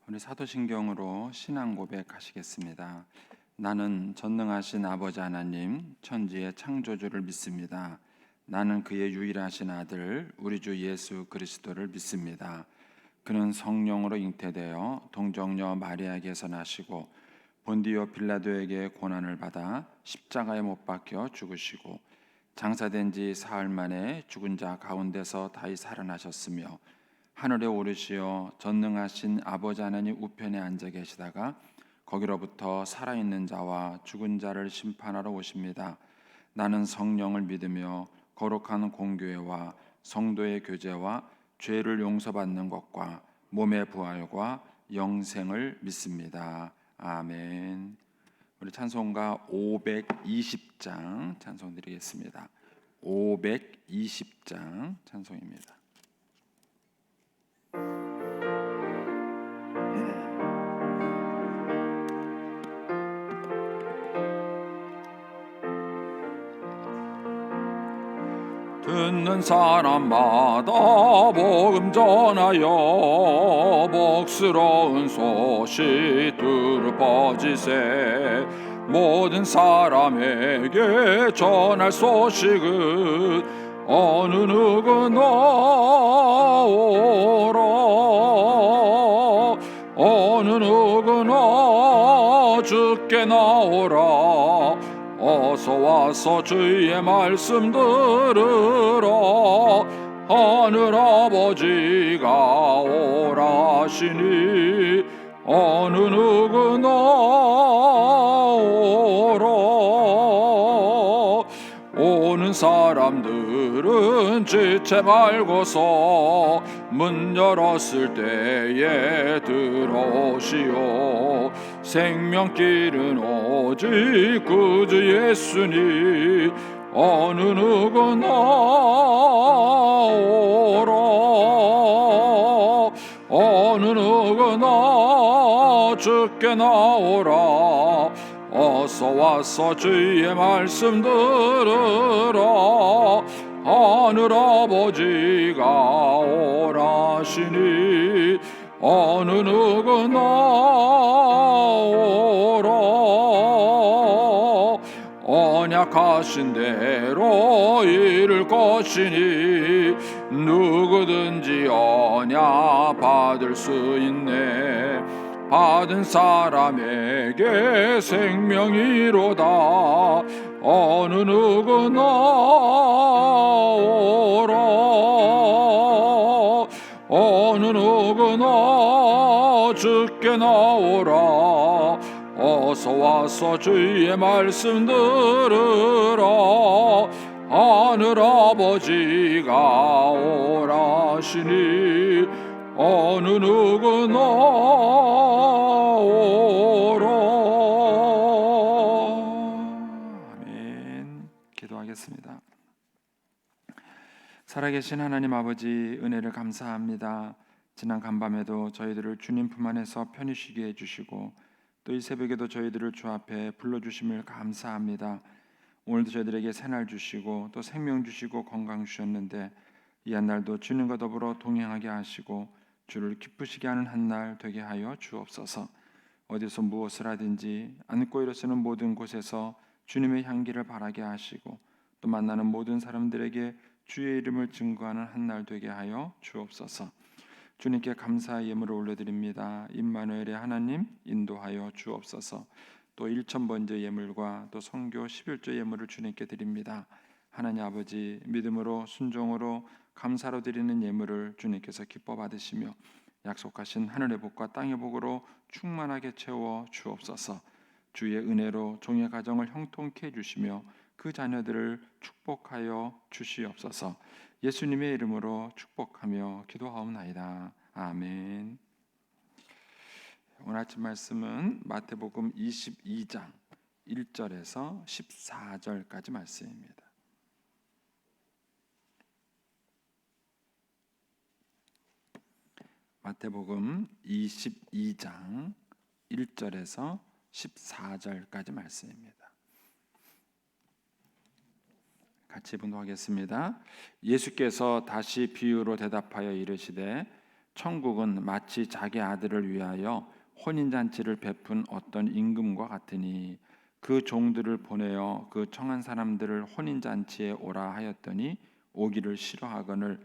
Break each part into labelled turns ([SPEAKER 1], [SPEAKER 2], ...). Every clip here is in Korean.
[SPEAKER 1] 우리 사도신경으로 신앙 고백하시겠습니다. 나는 전능하신 아버지 하나님 천지의 창조주를 믿습니다. 나는 그의 유일하신 아들 우리 주 예수 그리스도를 믿습니다. 그는 성령으로 잉태되어 동정녀 마리아에게서 나시고 본디오 빌라도에게 고난을 받아 십자가에 못 박혀 죽으시고 장사된 지 사흘 만에 죽은 자 가운데서 다시 살아나셨으며 하늘에 오르시어 전능하신 아버지 하나님 우편에 앉아 계시다가 거기로부터 살아있는 자와 죽은 자를 심판하러 오십니다. 나는 성령을 믿으며 거룩한 공교회와 성도의 교제와 죄를 용서받는 것과 몸의 부활과 영생을 믿습니다. 아멘. 우리 찬송가 520장 찬송 드리겠습니다. 520장 찬송입니다. 듣는 사람마다 복음 전하여 복스러운 소식 두루 퍼지세. 모든 사람에게 전할 소식은 어느 누구나 오라. 어느 누구나 주께 나오라. 어서 와서 주의 말씀 들으라. 하늘 아버지가 오라시니 어느 누구나 오라. 오는 사람들은 지체 말고서 문 열었을 때에 들어오시오. 생명길은 오직 그 주 예수니 어느 누구나 오라. 어느 누구나 주께 나오라. 어서 와서 주의 말씀 들으라. 하늘 아버지가 오라시니 어느 누구나 오라. 언약하신 대로 이룰 것이니 누구든지 언약 받을 수 있네. 받은 사람에게 생명이로다. 어느 누구나 오라. 어느 누구나 주께 나오라. 어서 와서 주의 말씀 들으라. 하늘 아버지가 오라시니 어느 누구나 오라. 아멘. 기도하겠습니다. 살아계신 하나님 아버지, 은혜를 감사합니다. 지난 간밤에도 저희들을 주님 품 안에서 편히 쉬게 해주시고 또 이 새벽에도 저희들을 주 앞에 불러주심을 감사합니다. 오늘도 저희들에게 새날 주시고 또 생명 주시고 건강 주셨는데 이 한날도 주님과 더불어 동행하게 하시고 주를 기쁘시게 하는 한날 되게 하여 주옵소서. 어디서 무엇을 하든지 앉고 일어서는 모든 곳에서 주님의 향기를 바라게 하시고 또 만나는 모든 사람들에게 주의 이름을 증거하는 한날 되게 하여 주옵소서. 주님께 감사의 예물을 올려드립니다. 임마누엘의 하나님 인도하여 주옵소서. 또 1,000번째 예물과 또 선교 11조 예물을 주님께 드립니다. 하나님 아버지, 믿음으로 순종으로 감사로 드리는 예물을 주님께서 기뻐 받으시며 약속하신 하늘의 복과 땅의 복으로 충만하게 채워 주옵소서. 주의 은혜로 종의 가정을 형통케 해주시며 그 자녀들을 축복하여 주시옵소서. 예수님의 이름으로 축복하며 기도하옵나이다. 아멘. 오늘 아침 말씀은 마태복음 22장 1절에서 14절까지 말씀입니다. 마태복음 22장 1절에서 14절까지 말씀입니다. 같이 분도하겠습니다. 예수께서 다시 비유로 대답하여 이르시되 천국은 마치 자기 아들을 위하여 혼인잔치를 베푼 어떤 임금과 같으니 그 종들을 보내어 그 청한 사람들을 혼인잔치에 오라 하였더니 오기를 싫어하거늘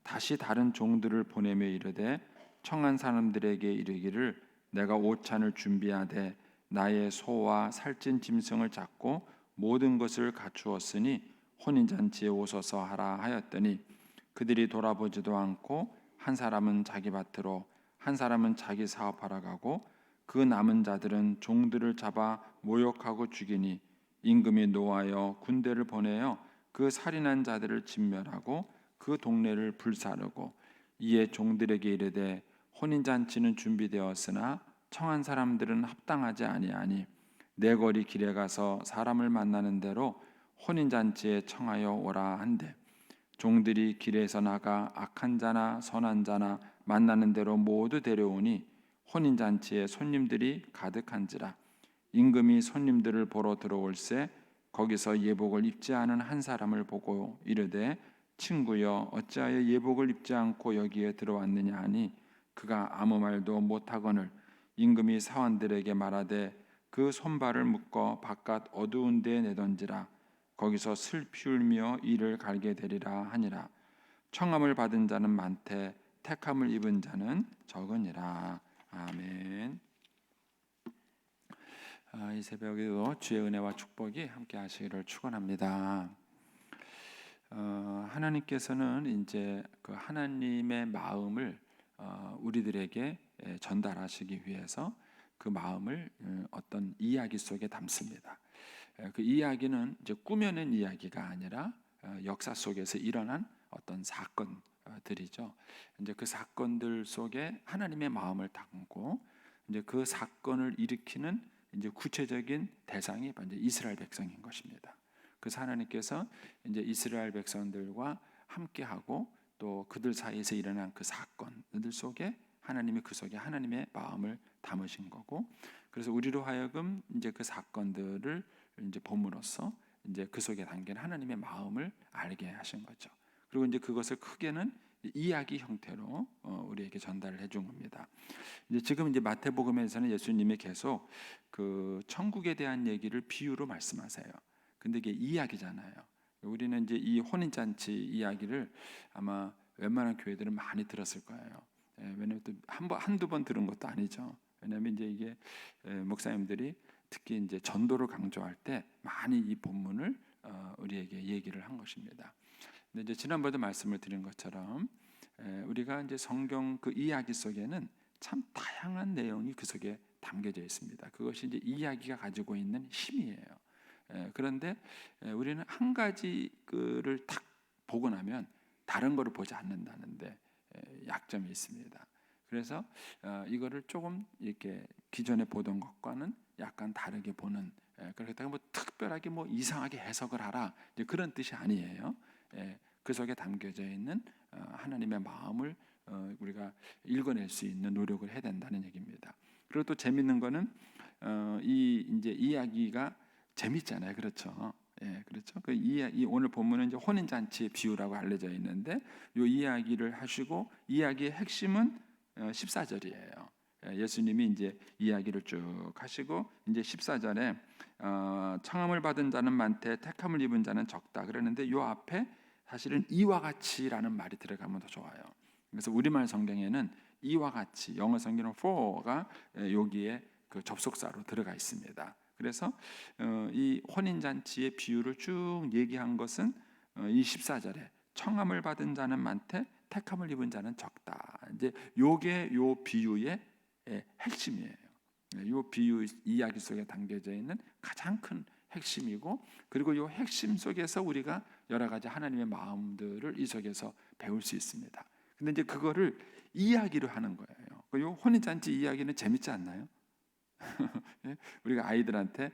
[SPEAKER 1] 다시 다른 종들을 보내며 이르되 청한 사람들에게 이르기를 내가 오찬을 준비하되 나의 소와 살찐 짐승을 잡고 모든 것을 갖추었으니 혼인잔치에 오소서 하라 하였더니 그들이 돌아보지도 않고 한 사람은 자기 밭으로 한 사람은 자기 사업하러 가고 그 남은 자들은 종들을 잡아 모욕하고 죽이니 임금이 노하여 군대를 보내어 그 살인한 자들을 진멸하고 그 동네를 불사르고 이에 종들에게 이르되 혼인잔치는 준비되었으나 청한 사람들은 합당하지 아니하니 내 거리 길에 가서 사람을 만나는 대로 혼인잔치에 청하여 오라 한대 종들이 길에서 나가 악한 자나 선한 자나 만나는 대로 모두 데려오니 혼인잔치에 손님들이 가득한지라 임금이 손님들을 보러 들어올새 거기서 예복을 입지 않은 한 사람을 보고 이르되 친구여 어찌하여 예복을 입지 않고 여기에 들어왔느냐 하니 그가 아무 말도 못하거늘 임금이 사원들에게 말하되 그 손발을 묶어 바깥 어두운 데에 내던지라 거기서 슬피 울며 이를 갈게 되리라 하니라 청함을 받은 자는 많되 택함을 입은 자는 적으니라. 아멘. 이 새벽에도 주의 은혜와 축복이 함께 하시기를 축원합니다. 하나님께서는 이제 그 하나님의 마음을 우리들에게 전달하시기 위해서 그 마음을 어떤 이야기 속에 담습니다. 그 이야기는 이제 꾸며낸 이야기가 아니라 역사 속에서 일어난 어떤 사건들이죠. 이제 그 사건들 속에 하나님의 마음을 담고 이제 그 사건을 일으키는 이제 구체적인 대상이 이제 이스라엘 백성인 것입니다. 그래서 하나님께서 이제 이스라엘 백성들과 함께하고 또 그들 사이에서 일어난 그 사건들 속에 하나님이 그 속에 하나님의 마음을 담으신 거고, 그래서 우리로 하여금 이제 그 사건들을 이제 봄으로써 이제 그 속에 담긴 하나님의 마음을 알게 하신 거죠. 그리고 이제 그것을 크게는 이야기 형태로 우리에게 전달을 해준 겁니다. 이제 지금 이제 마태복음에서는 예수님이 계속 그 천국에 대한 얘기를 비유로 말씀하세요. 근데 이게 이야기잖아요. 우리는 이제 이 혼인잔치 이야기를 아마 웬만한 교회들은 많이 들었을 거예요. 왜냐하면 또 한두 번 들은 것도 아니죠. 왜냐하면 이제 이게 목사님들이 특히 이제 전도를 강조할 때 많이 이 본문을 우리에게 얘기를 한 것입니다. 근데 이제 지난번에도 말씀을 드린 것처럼 우리가 이제 성경 그 이야기 속에는 참 다양한 내용이 그 속에 담겨져 있습니다. 그것이 이제 이야기가 가지고 있는 힘이에요. 그런데 우리는 한 가지 그를 딱 보고 나면 다른 거를 보지 않는다는데 약점이 있습니다. 그래서 이거를 조금 이렇게 기존에 보던 것과는 약간 다르게 보는, 그렇다고 뭐 특별하게 뭐 이상하게 해석을 하라 이제 그런 뜻이 아니에요. 그 속에 담겨져 있는 하나님의 마음을 우리가 읽어낼 수 있는 노력을 해야 된다는 얘기입니다. 그리고 또 재밌는 거는 이 이제 이야기가 재밌잖아요, 그렇죠? 그렇죠. 그 이 오늘 본문은 이제 혼인잔치의 비유라고 알려져 있는데, 이 이야기를 하시고 이야기의 핵심은 14절이에요. 예수님이 이제 이야기를 쭉 하시고 이제 14절에 청함을 받은 자는 많되 택함을 입은 자는 적다 그러는데, 요 앞에 사실은 이와 같이라는 말이 들어가면 더 좋아요. 그래서 우리말 성경에는 이와 같이, 영어 성경은 for가 여기에 그 접속사로 들어가 있습니다. 그래서 이 혼인잔치의 비유를 쭉 얘기한 것은 이 14절에 청함을 받은 자는 많되 택함을 입은 자는 적다. 이제 요게 요 비유의 핵심이에요. 요 비유 이야기 속에 담겨져 있는 가장 큰 핵심이고, 그리고 요 핵심 속에서 우리가 여러 가지 하나님의 마음들을 이 속에서 배울 수 있습니다. 근데 이제 그거를 이야기로 하는 거예요. 요 혼인잔치 이야기는 재밌지 않나요? 우리가 아이들한테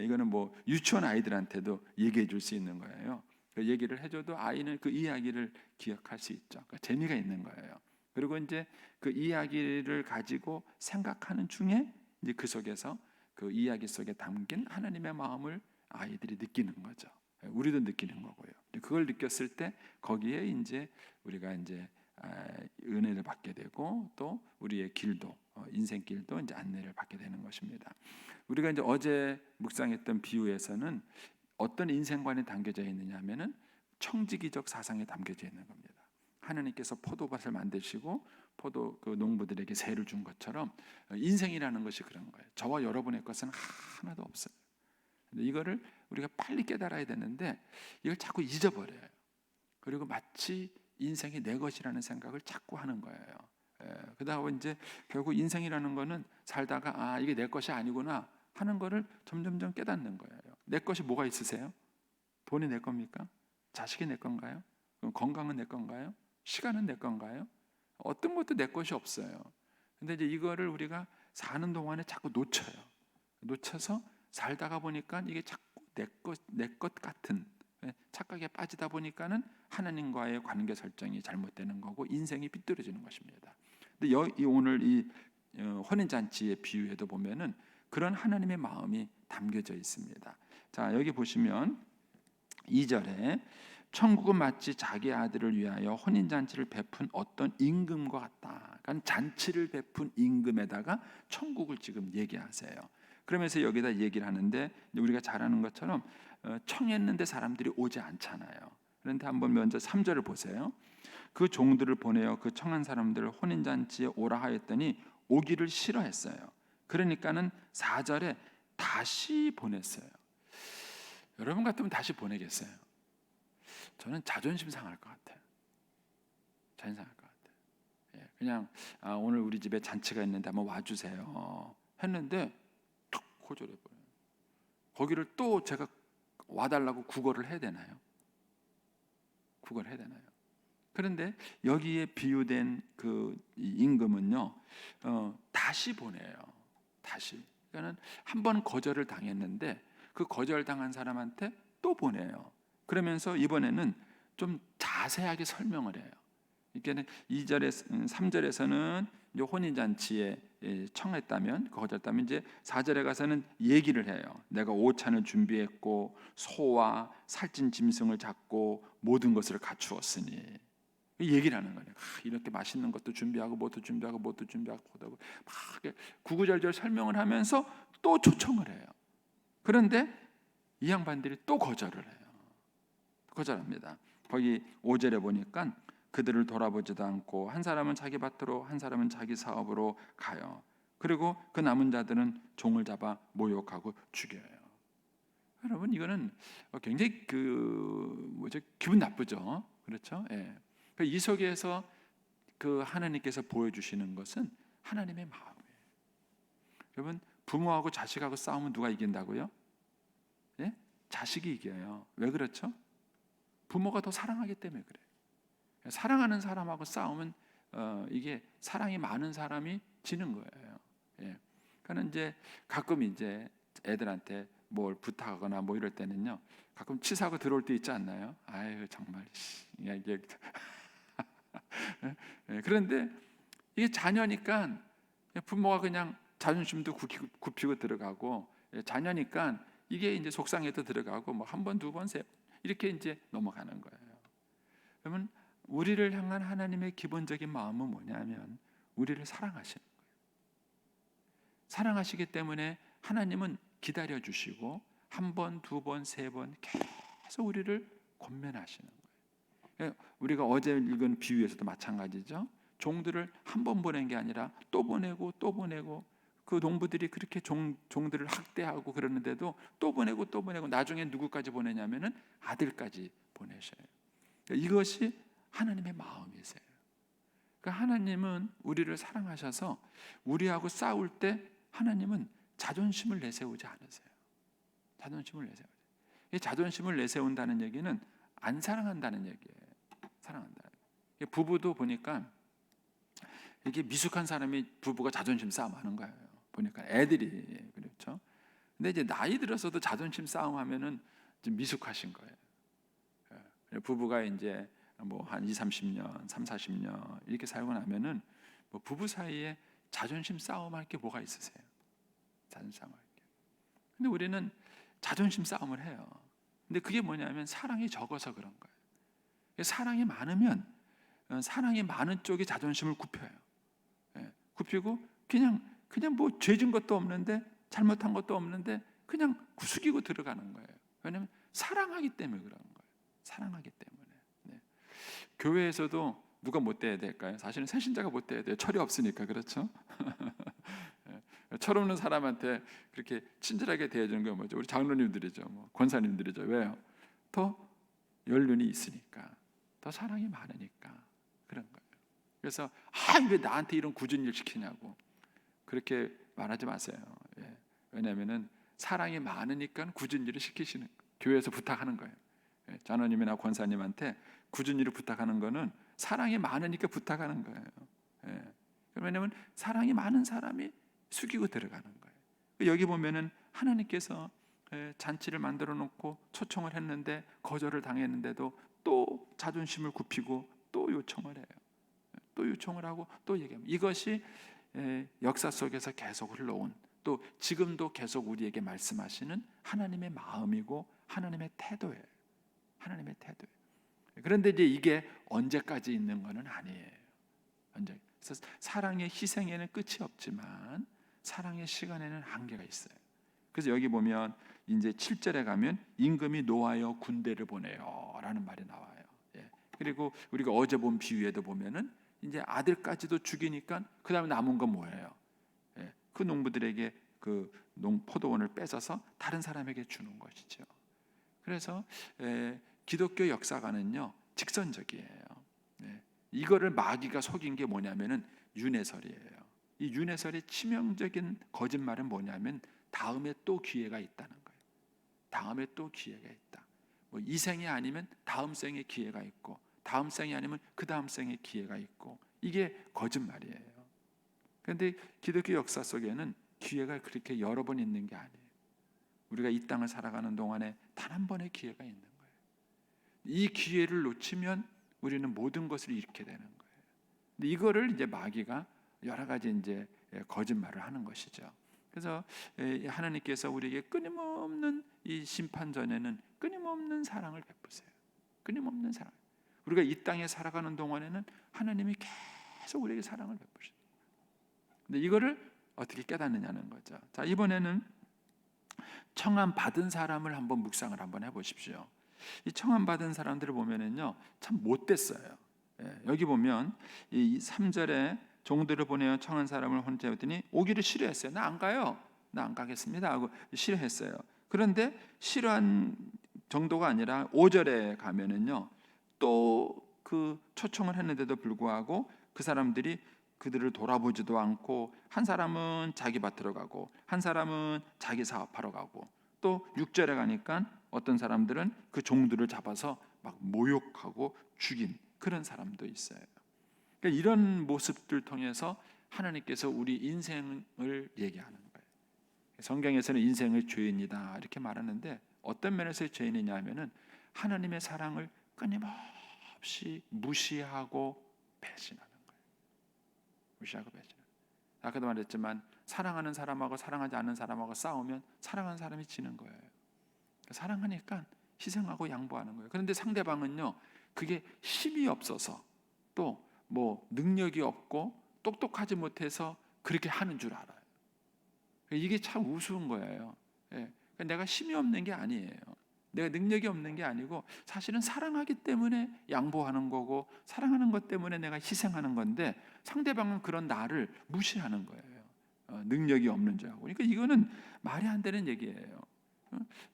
[SPEAKER 1] 이거는 뭐 유치원 아이들한테도 얘기해 줄 수 있는 거예요. 그 얘기를 해줘도 아이는 그 이야기를 기억할 수 있죠. 그러니까 재미가 있는 거예요. 그리고 이제 그 이야기를 가지고 생각하는 중에 이제 그 속에서 그 이야기 속에 담긴 하나님의 마음을 아이들이 느끼는 거죠. 우리도 느끼는 거고요. 그걸 느꼈을 때 거기에 이제 우리가 이제 은혜를 받게 되고 또 우리의 길도 인생길도 이제 안내를 받게 되는 것입니다. 우리가 이제 어제 묵상했던 비유에서는 어떤 인생관이 담겨져 있느냐면은 청지기적 사상에 담겨져 있는 겁니다. 하나님께서 포도밭을 만드시고 그 농부들에게 세를 준 것처럼 인생이라는 것이 그런 거예요. 저와 여러분의 것은 하나도 없어요. 근데 이거를 우리가 빨리 깨달아야 되는데 이걸 자꾸 잊어버려요. 그리고 마치 인생이 내 것이라는 생각을 자꾸 하는 거예요. 그러다 이제 결국 인생이라는 거는 살다가 이게 내 것이 아니구나 하는 거를 점점점 깨닫는 거예요. 내 것이 뭐가 있으세요? 돈이 내 겁니까? 자식이 내 건가요? 건강은 내 건가요? 시간은 내 건가요? 어떤 것도 내 것이 없어요. 근데 이제 이거를 우리가 사는 동안에 자꾸 놓쳐서 살다가 보니까 이게 자꾸 내 것 같은 착각에 빠지다 보니까는 하나님과의 관계 설정이 잘못되는 거고 인생이 삐뚤어지는 것입니다. 근데 오늘 이 혼인잔치의 비유에도 보면은 그런 하나님의 마음이 담겨져 있습니다. 자, 여기 보시면 2절에 천국은 마치 자기 아들을 위하여 혼인잔치를 베푼 어떤 임금과 같다. 그러니까 잔치를 베푼 임금에다가 천국을 지금 얘기하세요. 그러면서 여기다 얘기를 하는데 우리가 잘 아는 것처럼 청했는데 사람들이 오지 않잖아요. 그런데 한번 먼저 3절을 보세요. 그 종들을 보내어 그 청한 사람들을 혼인잔치에 오라 하였더니 오기를 싫어했어요. 그러니까는 4절에 다시 보냈어요. 여러분 같으면 다시 보내겠어요? 저는 자존심 상할 것 같아요. 자존심 상할 것 같아요. 그냥 오늘 우리 집에 잔치가 있는데 한번 와주세요 했는데 툭 거절해버려요. 거기를 또 제가 와달라고 구걸을 해야 되나요? 구걸해야 되나요? 그런데 여기에 비유된 그 임금은요, 다시 보내요. 다시. 그러니까는 한 번 거절을 당했는데 그 거절당한 사람한테 또 보내요. 그러면서 이번에는 좀 자세하게 설명을 해요. 그러니까 3절에서는 이제 혼인잔치에 청했다면 거절했다면 이제 4절에 가서는 얘기를 해요. 내가 오찬을 준비했고 소와 살찐 짐승을 잡고 모든 것을 갖추었으니 얘기를 하는 거예요. 이렇게 맛있는 것도 준비하고 뭣도 준비하고 막 구구절절 설명을 하면서 또 초청을 해요. 그런데 이 양반들이 또 거절을 해요. 거절합니다. 거기 5절에 보니까 그들을 돌아보지도 않고 한 사람은 자기 밭으로 한 사람은 자기 사업으로 가요. 그리고 그 남은 자들은 종을 잡아 모욕하고 죽여요. 여러분 이거는 굉장히 기분 나쁘죠. 그렇죠? 예. 이 속에서 그 하나님께서 보여주시는 것은 하나님의 마음이에요. 여러분 부모하고 자식하고 싸우면 누가 이긴다고요? 예? 자식이 이겨요. 왜 그렇죠? 부모가 더 사랑하기 때문에 그래요. 사랑하는 사람하고 싸우면 이게 사랑이 많은 사람이 지는 거예요. 예. 그러니까 이제 가끔 이제 애들한테 뭘 부탁하거나 뭐 이럴 때는요, 가끔 치사하고 들어올 때 있지 않나요? 아유 정말 이게 그런데 이게 자녀니까 부모가 그냥 자존심도 굽히고 들어가고 자녀니까 이게 이제 속상해도 들어가고 뭐 한 번, 두 번, 세 번 이렇게 이제 넘어가는 거예요. 그러면 우리를 향한 하나님의 기본적인 마음은 뭐냐면 우리를 사랑하시는 거예요. 사랑하시기 때문에 하나님은 기다려 주시고 한 번, 두 번, 세 번 계속 우리를 권면하시는 거예요. 우리가 어제 읽은 비유에서도 마찬가지죠. 종들을 한 번 보낸 게 아니라 또 보내고 또 보내고 그 농부들이 그렇게 종들을 학대하고 그러는데도 또 보내고 또 보내고 나중에 누구까지 보내냐면은 아들까지 보내셔요. 이것이 하나님의 마음이세요. 그러니까 하나님은 우리를 사랑하셔서 우리하고 싸울 때 하나님은 자존심을 내세우지 않으세요. 자존심을 내세우지. 이 자존심을 내세운다는 얘기는 안 사랑한다는 얘기예요. 사랑한다. 부부도 보니까 이게 미숙한 사람이 부부가 자존심 싸움하는 거예요. 보니까 애들이 그렇죠. 근데 이제 나이 들어서도 자존심 싸움하면은 좀 미숙하신 거예요. 부부가 이제 뭐 한 20, 30년, 3, 40년 이렇게 살고 나면은 뭐 부부 사이에 자존심 싸움할 게 뭐가 있으세요? 자존심 싸움할 게. 근데 우리는 자존심 싸움을 해요. 근데 그게 뭐냐면 사랑이 적어서 그런 거예요. 사랑이 많으면 사랑이 많은 쪽이 자존심을 굽혀요. 굽히고 그냥 뭐 죄진 것도 없는데 잘못한 것도 없는데 그냥 숙이고 들어가는 거예요. 왜냐하면 사랑하기 때문에 그런 거예요. 사랑하기 때문에. 네. 교회에서도 누가 못 돼야 될까요? 사실은 새신자가 못 돼야 돼요. 철이 없으니까. 그렇죠? 철 없는 사람한테 그렇게 친절하게 대해주는 건 뭐죠? 우리 장로님들이죠. 뭐 권사님들이죠. 왜요? 더 연륜이 있으니까, 더 사랑이 많으니까 그런 거예요. 그래서 왜 나한테 이런 굳은 일 시키냐고 그렇게 말하지 마세요. 왜냐하면은 사랑이 많으니까 굳은 일을 시키시는 거예요. 교회에서 부탁하는 거예요. 장로님이나 권사님한테 굳은 일을 부탁하는 거는 사랑이 많으니까 부탁하는 거예요. 왜냐하면 사랑이 많은 사람이 숙이고 들어가는 거예요. 여기 보면은 하나님께서 잔치를 만들어 놓고 초청을 했는데 거절을 당했는데도 또 자존심을 굽히고 또 요청을 해요. 또 요청을 하고 또 얘기합니다. 이것이 역사 속에서 계속 흘러온, 또 지금도 계속 우리에게 말씀하시는 하나님의 마음이고 하나님의 태도예요. 하나님의 태도예요. 그런데 이제 이게 언제까지 있는 것은 아니에요. 그래서 사랑의 희생에는 끝이 없지만 사랑의 시간에는 한계가 있어요. 그래서 여기 보면 이제 7절에 가면 임금이 노하여 군대를 보내요라는 말이 나와요. 그리고 우리가 어제 본 비유에도 보면은 이제 아들까지도 죽이니까 그 다음에 남은 건 뭐예요? 그 농부들에게 그 포도원을 뺏어서 다른 사람에게 주는 것이죠. 그래서 기독교 역사가는요 직선적이에요. 이거를 마귀가 속인 게 뭐냐면은 윤회설이에요. 이 윤회설의 치명적인 거짓말은 뭐냐면 다음에 또 기회가 있다는 거예요. 다음에 또 기회가 있다. 뭐 이 생이 아니면 다음 생에 기회가 있고, 다음 생이 아니면 그 다음 생에 기회가 있고, 이게 거짓말이에요. 그런데 기독교 역사 속에는 기회가 그렇게 여러 번 있는 게 아니에요. 우리가 이 땅을 살아가는 동안에 단 한 번의 기회가 있는 거예요. 이 기회를 놓치면 우리는 모든 것을 잃게 되는 거예요. 근데 이거를 이제 마귀가 여러 가지 이제 거짓말을 하는 것이죠. 그래서 하나님께서 우리에게 끊임없는 이 심판 전에는 끊임없는 사랑을 베푸세요. 끊임없는 사랑. 우리가 이 땅에 살아가는 동안에는 하나님이 계속 우리에게 사랑을 베푸셔요. 근데 이거를 어떻게 깨닫느냐는 거죠. 자, 이번에는 청함 받은 사람을 한번 묵상을 한번 해보십시오. 이 청함 받은 사람들을 보면은요 참 못됐어요. 여기 보면 이 3절에 종들을 보내어 청한 사람을 혼자 오더니 오기를 싫어했어요. 나 안 가요. 나 안 가겠습니다 하고 싫어했어요. 그런데 싫어한 정도가 아니라 5절에 가면은요 또 그 초청을 했는데도 불구하고 그 사람들이 그들을 돌아보지도 않고, 한 사람은 자기 밭으로 가고 한 사람은 자기 사업하러 가고, 또 6절에 가니까 어떤 사람들은 그 종들을 잡아서 막 모욕하고 죽인 그런 사람도 있어요. 그러니까 이런 모습들 통해서 하나님께서 우리 인생을 얘기하는 거예요. 성경에서는 인생의 죄인이다 이렇게 말하는데 어떤 면에서의 죄인이냐 하면은 하나님의 사랑을 끊임없이 무시하고 배신하는 거예요. 무시하고 배신하는. 아까도 말했지만 사랑하는 사람하고 사랑하지 않는 사람하고 싸우면 사랑하는 사람이 지는 거예요. 사랑하니까 희생하고 양보하는 거예요. 그런데 상대방은요 그게 힘이 없어서 또 뭐 능력이 없고 똑똑하지 못해서 그렇게 하는 줄 알아요. 이게 참 우스운 거예요. 내가 힘이 없는 게 아니에요. 내가 능력이 없는 게 아니고 사실은 사랑하기 때문에 양보하는 거고 사랑하는 것 때문에 내가 희생하는 건데 상대방은 그런 나를 무시하는 거예요. 능력이 없는 자고. 그러니까 이거는 말이 안 되는 얘기예요.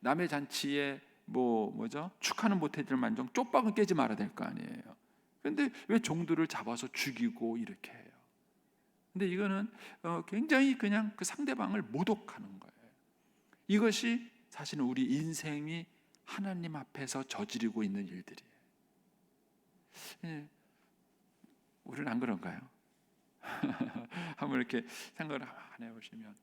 [SPEAKER 1] 남의 잔치에 뭐죠? 축하는 못해줄 만정 쪽박은 깨지 말아야 될 거 아니에요. 그런데 왜 종들을 잡아서 죽이고 이렇게 해요? 근데 이거는 굉장히 그냥 그 상대방을 모독하는 거예요. 이것이 사실은 우리 인생이 하나님 앞에서 저지르고 있는 일들이에요. 우리는 안 그런가요? 한번 이렇게 생각을 안 해보시면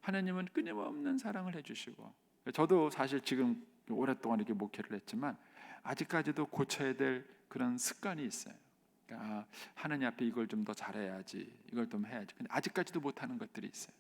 [SPEAKER 1] 하나님은 끊임없는 사랑을 해주시고, 저도 사실 지금 오랫동안 이렇게 목회를 했지만 아직까지도 고쳐야 될 그런 습관이 있어요. 그러니까 하나님 앞에 이걸 좀 더 잘해야지, 이걸 좀 해야지. 근데 아직까지도 못하는 것들이 있어요.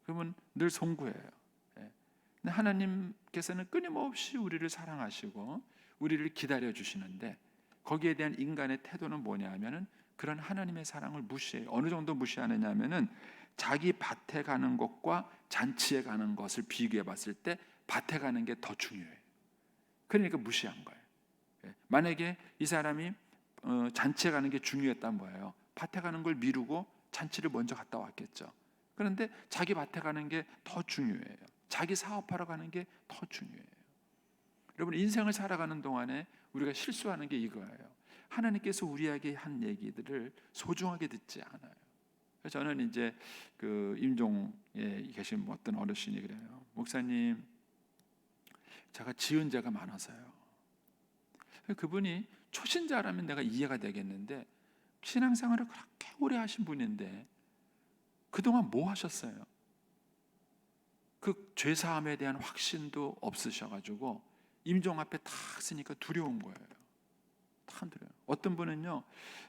[SPEAKER 1] 그러면 늘 송구해요. 근데 하나님께서는 끊임없이 우리를 사랑하시고 우리를 기다려 주시는데 거기에 대한 인간의 태도는 뭐냐 하면은 그런 하나님의 사랑을 무시해요. 어느 정도 무시하느냐 하면은 자기 밭에 가는 것과 잔치에 가는 것을 비교해 봤을 때 밭에 가는 게 더 중요해요. 그러니까 무시한 거예요. 만약에 이 사람이 잔치에 가는 게 중요했단 거예요. 밭에 가는 걸 미루고 잔치를 먼저 갔다 왔겠죠. 그런데 자기 밭에 가는 게 더 중요해요. 자기 사업하러 가는 게 더 중요해요. 여러분, 인생을 살아가는 동안에 우리가 실수하는 게 이거예요. 하나님께서 우리에게 한 얘기들을 소중하게 듣지 않아요. 그래서 저는 이제 그 임종에 계신 어떤 어르신이 그래요. 목사님, 제가 지은 죄가 많아서요. 그분이 초신자라면 내가 이해가 되겠는데 신앙생활을 그렇게 오래 하신 분인데 그동안 뭐 하셨어요? 그 죄사함에 대한 확신도 없으셔가지고 임종 앞에 탁 쓰니까 두려운 거예요. 탁 두려워요. 어떤 분은요,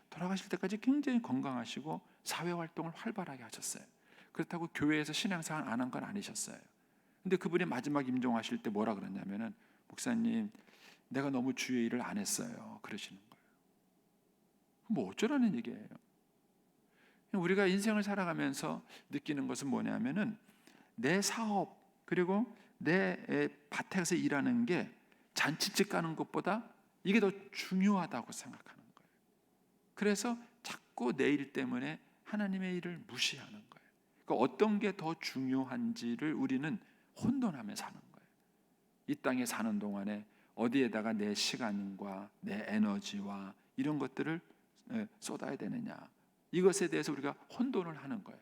[SPEAKER 1] 돌아가실 때까지 굉장히 건강하시고 사회활동을 활발하게 하셨어요. 그렇다고 교회에서 신앙생활 안 한 건 아니셨어요. 근데 그분이 마지막 임종하실 때 뭐라 그랬냐면은, 목사님, 내가 너무 주의 일을 안 했어요, 그러시는 거예요. 뭐 어쩌라는 얘기예요. 우리가 인생을 살아가면서 느끼는 것은 뭐냐면은 내 사업 그리고 내 밭에서 일하는 게 잔치집 가는 것보다 이게 더 중요하다고 생각하는 거예요. 그래서 자꾸 내 일 때문에 하나님의 일을 무시하는 거예요. 그러니까 어떤 게 더 중요한지를 우리는 혼돈하며 사는 거예요. 이 땅에 사는 동안에 어디에다가 내 시간과 내 에너지와 이런 것들을 쏟아야 되느냐, 이것에 대해서 우리가 혼돈을 하는 거예요.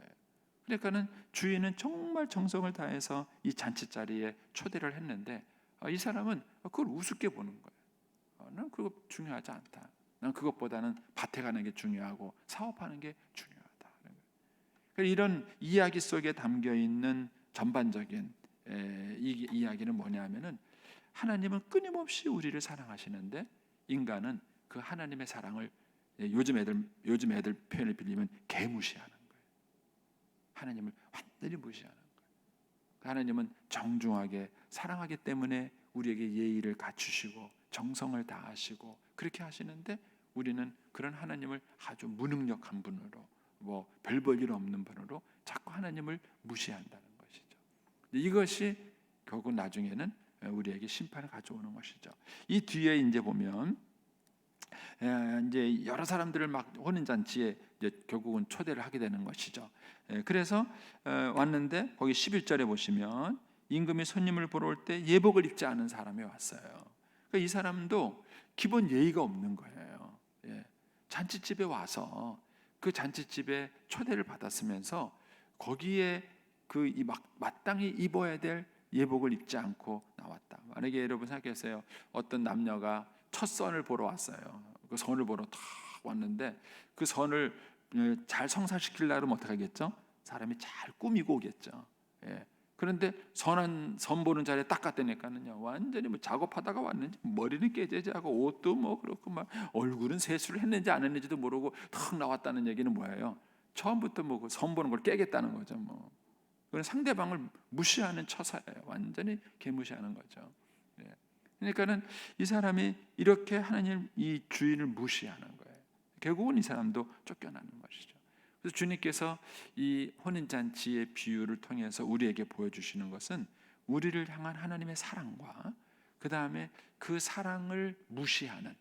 [SPEAKER 1] 그러니까는 주인은 정말 정성을 다해서 이 잔치 자리에 초대를 했는데 이 사람은 그걸 우습게 보는 거예요. 난 그거 중요하지 않다. 난 그것보다는 밭에 가는 게 중요하고 사업하는 게 중요하다. 이런 이야기 속에 담겨 있는 전반적인 이 이야기는 뭐냐면은 하나님은 끊임없이 우리를 사랑하시는데 인간은 그 하나님의 사랑을 요즘 애들 표현을 빌리면 개무시하는 거예요. 하나님을 완전히 무시하는 거예요. 하나님은 정중하게 사랑하기 때문에 우리에게 예의를 갖추시고 정성을 다하시고 그렇게 하시는데 우리는 그런 하나님을 아주 무능력한 분으로 별 볼 일 없는 분으로 자꾸 하나님을 무시한다는 것이죠. 이것이 결국 나중에는 우리에게 심판을 가져오는 것이죠. 이 뒤에 이제 보면 이제 여러 사람들을 막 혼인 잔치에 결국은 초대를 하게 되는 것이죠. 그래서 왔는데 거기 11절에 보시면 임금이 손님을 보러 올 때 예복을 입지 않은 사람이 왔어요. 그러니까 이 사람도 기본 예의가 없는 거예요. 잔치집에 와서 그 잔치집에 초대를 받았으면서 거기에 그 마땅히 입어야 될 예복을 입지 않고 나왔다. 만약에 여러분 생각하세요. 어떤 남녀가 첫 선을 보러 왔어요. 그 선을 보러 탁 왔는데 그 선을 잘 성사시키려면 어떻게 하겠죠? 사람이 잘 꾸미고 오겠죠. 그런데 선 보는 자리에 딱 갔다니까는요, 완전히 작업하다가 왔는지 머리는 깨재재하고 옷도 그렇고 막 얼굴은 세수를 했는지 안 했는지도 모르고 탁 나왔다는 얘기는 뭐예요? 처음부터 그 선 보는 걸 깨겠다는 거죠. 그건 상대방을 무시하는 처사예요. 완전히 개무시하는 거죠. 그러니까는 이 사람이 이렇게 하나님 이 주인을 무시하는 거예요. 결국은 이 사람도 쫓겨나는 것이죠. 그래서 주님께서 이 혼인잔치의 비유를 통해서 우리에게 보여주시는 것은 우리를 향한 하나님의 사랑과 그 다음에 그 사랑을 무시하는,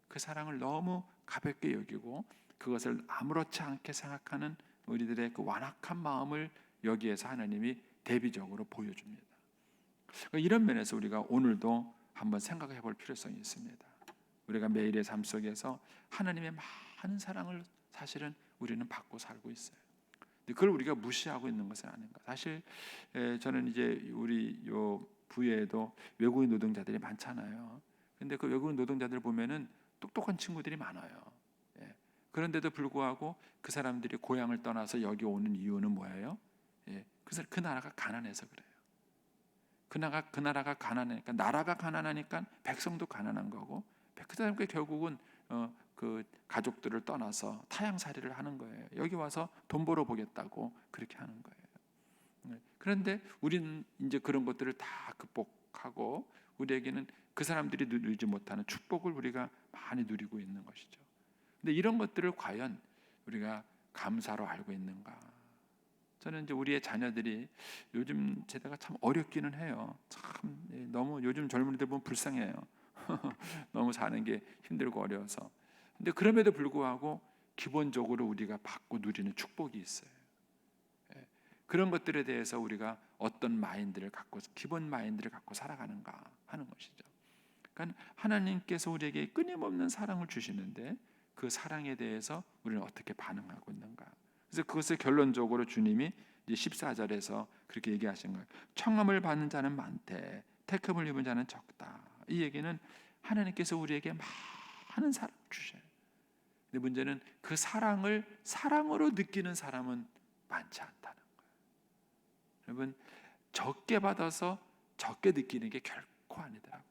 [SPEAKER 1] 그 사랑을 너무 가볍게 여기고 그것을 아무렇지 않게 생각하는 우리들의 그 완악한 마음을 여기에서 하나님이 대비적으로 보여줍니다. 이런 면에서 우리가 오늘도 한번 생각해 볼 필요성이 있습니다. 우리가 매일의 삶 속에서 하나님의 많은 사랑을 사실은 우리는 받고 살고 있어요. 그걸 우리가 무시하고 있는 것은 아닌가. 사실 저는 이제 우리 요 부에도 외국인 노동자들이 많잖아요. 근데 그 외국인 노동자들 보면은 똑똑한 친구들이 많아요. 그런데도 불구하고 그 사람들이 고향을 떠나서 여기 오는 이유는 뭐예요? 그 나라가 가난해서 그래요. 그 나라가 가난하니까, 나라가 가난하니까 백성도 가난한 거고, 그 사람께 결국은 그 가족들을 떠나서 타향살이를 하는 거예요. 여기 와서 돈 벌어 보겠다고 그렇게 하는 거예요. 그런데 우리는 이제 그런 것들을 다 극복하고 우리에게는 그 사람들이 누리지 못하는 축복을 우리가 많이 누리고 있는 것이죠. 근데 이런 것들을 과연 우리가 감사로 알고 있는가? 저는 이제 우리의 자녀들이 요즘 세대가 참 어렵기는 해요. 참 너무 요즘 젊은이들 보면 불쌍해요. 너무 사는 게 힘들고 어려워서. 근데 그럼에도 불구하고 기본적으로 우리가 받고 누리는 축복이 있어요. 예. 그런 것들에 대해서 우리가 어떤 마인드를 갖고 기본 마인드를 갖고 살아가는가 하는 것이죠. 그러니까 하나님께서 우리에게 끊임없는 사랑을 주시는데 그 사랑에 대해서 우리는 어떻게 반응하고 있는가? 그래서 그것을 결론적으로 주님이 이제 14절에서 그렇게 얘기하신 거예요. 청함을 받는 자는 많되 택함을 입은 자는 적다. 이 얘기는 하나님께서 우리에게 많은 사랑을 주셔요. 근데 문제는 그 사랑을 사랑으로 느끼는 사람은 많지 않다는 거예요. 여러분, 적게 받아서 적게 느끼는 게 결코 아니더라고요.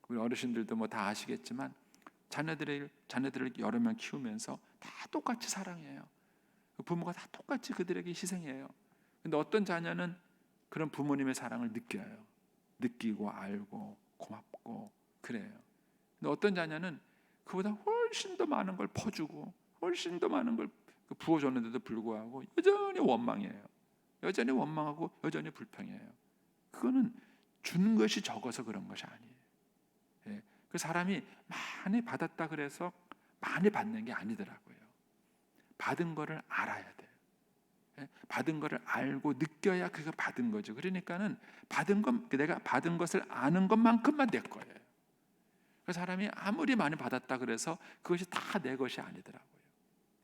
[SPEAKER 1] 우리 어르신들도 뭐 다 아시겠지만 자녀들을 여러 명 키우면서 다 똑같이 사랑해요. 부모가 다 똑같이 그들에게 희생해요. 근데 어떤 자녀는 그런 부모님의 사랑을 느껴요. 느끼고 알고 고맙고 그래요. 근데 어떤 자녀는 그보다 훨씬 더 많은 걸 퍼주고 훨씬 더 많은 걸 부어줬는데도 불구하고 여전히 원망해요. 여전히 원망하고 여전히 불평해요. 그거는 주는 것이 적어서 그런 것이 아니에요. 예. 그 사람이 많이 받았다 그래서 많이 받는 게 아니더라고요. 받은 거를 알아야 돼요. 예. 받은 거를 알고 느껴야 그가 받은 거죠. 그러니까는 받은 것, 내가 받은 것을 아는 것만큼만 내 거예요. 그 사람이 아무리 많이 받았다 그래서 그것이 다 내 것이 아니더라고요.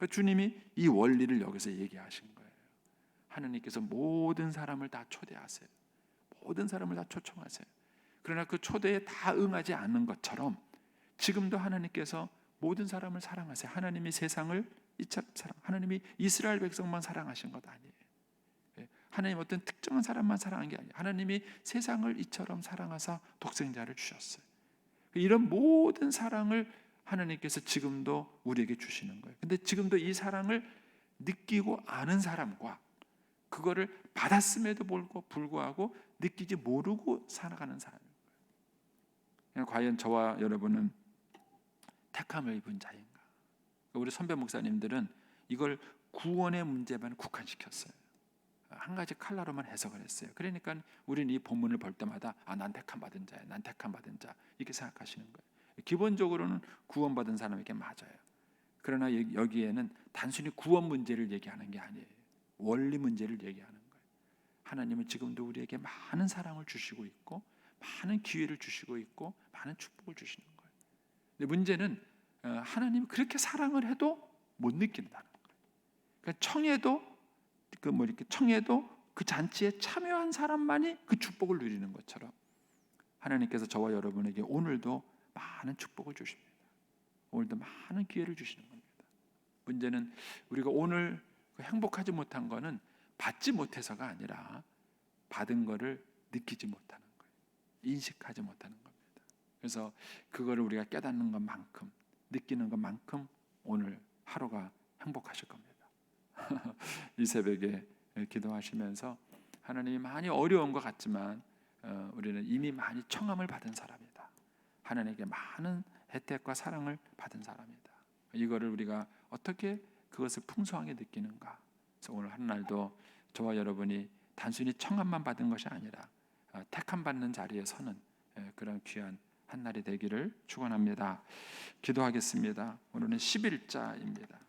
[SPEAKER 1] 주님이 이 원리를 여기서 얘기하신 거예요. 하나님께서 모든 사람을 다 초대하세요. 모든 사람을 다 초청하세요. 그러나 그 초대에 다 응하지 않는 것처럼 지금도 하나님께서 모든 사람을 사랑하세요. 하나님이 세상을 이처럼 하나님이 이스라엘 백성만 사랑하신 것 아니에요. 하나님 어떤 특정한 사람만 사랑한 게 아니에요. 하나님이 세상을 이처럼 사랑하사 독생자를 주셨어요. 이런 모든 사랑을 하나님께서 지금도 우리에게 주시는 거예요. 근데 지금도 이 사랑을 느끼고 아는 사람과 그거를 받았음에도 불구하고 느끼지 모르고 살아가는 사람인 거예요. 과연 저와 여러분은 택함을 입은 자인가? 우리 선배 목사님들은 이걸 구원의 문제만 국한시켰어요. 한 가지 칼라로만 해석을 했어요. 그러니까 우리는 이 본문을 볼 때마다 난 택함 받은 자야, 난 택함 받은 자 이렇게 생각하시는 거예요. 기본적으로는 구원받은 사람에게 맞아요. 그러나 여기에는 단순히 구원 문제를 얘기하는 게 아니에요. 원리 문제를 얘기하는 거예요. 하나님은 지금도 우리에게 많은 사랑을 주시고 있고 많은 기회를 주시고 있고 많은 축복을 주시는 거예요. 근데 문제는 하나님이 그렇게 사랑을 해도 못 느낀다는 거예요. 그러니까 청해도 그 잔치에 참여한 사람만이 그 축복을 누리는 것처럼 하나님께서 저와 여러분에게 오늘도 많은 축복을 주십니다. 오늘도 많은 기회를 주시는 겁니다. 문제는 우리가 오늘 행복하지 못한 거는 받지 못해서가 아니라 받은 거를 느끼지 못하는 거예요. 인식하지 못하는 겁니다. 그래서 그거를 우리가 깨닫는 것만큼 느끼는 것만큼 오늘 하루가 행복하실 겁니다. 이 새벽에 기도하시면서 하나님이 많이 어려운 것 같지만 우리는 이미 많이 청함을 받은 사람이다. 하나님께 많은 혜택과 사랑을 받은 사람이다. 이거를 우리가 어떻게 그것을 풍성하게 느끼는가? 그래서 오늘 한날도 저와 여러분이 단순히 청함만 받은 것이 아니라 택함 받는 자리에 서는 그런 귀한 한날이 되기를 축원합니다. 기도하겠습니다. 오늘은 11자입니다.